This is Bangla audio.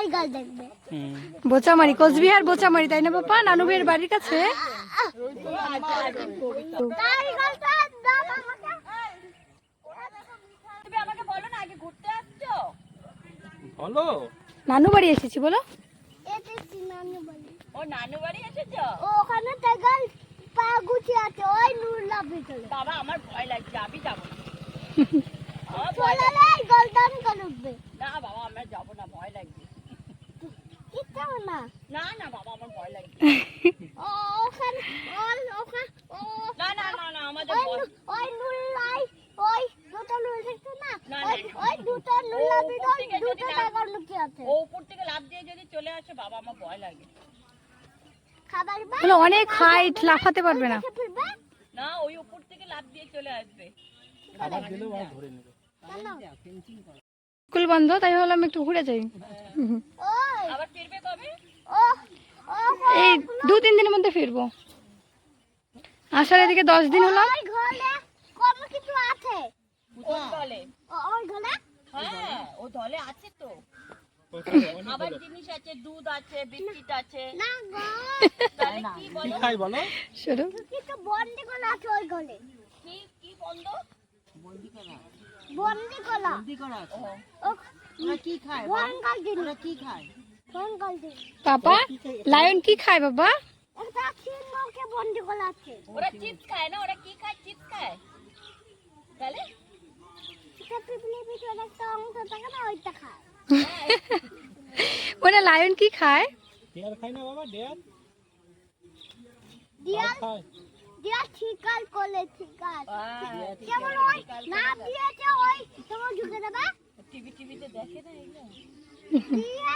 টাইগার দেখবে। বোচামারি, কোচবিহার বোচামারি, তাই না বাবা? নানু ভাইয়ের বাড়ির কাছে। টাইগারটা দাম আমাকে। তুমি আমাকে বলো না আগে ঘুরতে আসছো? বলো। নানু বাড়ি এসেছি বলো। এটা কি নানু বাড়ি? ও নানু বাড়ি এসেছো? ওখানে টাইগার পা গুছিয়ে আছে, ওই নুরলার ভিতরে। বাবা আমার ভয় লাগছে, আমি যাবো না। চলে গোল্ডেন করে উঠবে। না বাবা আমরা যাবো না, ভয় লাগছে। কিচ্ছু না। না না বাবা আমার ভয় লাগছে। ওখানে না না না না আমাদের ওই নুরলাই, ওই দুটো নুর দেখছো না? না, ওই দুটো নুরলার ভিতরে দুটো টাইগার লুকিয়ে আছে। ও উপর থেকে লাফ দিয়ে যদি চলে আসে বাবা আমার ভয় লাগে। খাবার বলো অনেক হাইট, লাফাতে পারবে না। ফিরবে না ওই উপর থেকে লাফ দিয়ে চলে আসবে। খাবার দিলেও আর ধরে নেবে। স্কুল বন্ধ, তাই ভাবলাম একটু ঘুরে যাই। ওই আবার ফিরবে কবে? ও এই 2-3 দিনের মধ্যে ফিরবো। আসার এদিকে 10 দিন হলো। ওই ঘরে কত কিছু আছে। কোন দলে? ওই ঘরে হ্যাঁ ও দলে আছে তো। খাবার জিনিস আছে, দুধ আছে, বিস্কিট আছে। না গো, তাহলে কি কি বলো? খাই বলো? শুরু। কিছু বন্দি কলা আছে ওই ঘরে। কি বন্ধ? বন্দি কলা। ও ওরা কি খায়? ভয়ঙ্কর জিনিস। ওরা কি খায়? ভয়ঙ্কর জিনিস। বাবা, লায়ন কি খায় বাবা? একটা সিংহকে বন্দি কলা আছে। ওরা চিপস খায় না? ওরা কি খায়? চিপস খায়। তাহলে সেটা পিপলির ভিতরে একটা অংশ থাকে না, ওইটা খায়। ওরা লায়ন কি খায়? ডেয়ার খাই না বাবা, ডেয়ার দিয়াল খায়। দিয়াল শিকার করলে শিকার। ঠিক যেমন ওই নাম দিয়েছে ওই তোমার ঢুকে দেবে টিভিতে দেখে না এগুলো? দিয়ে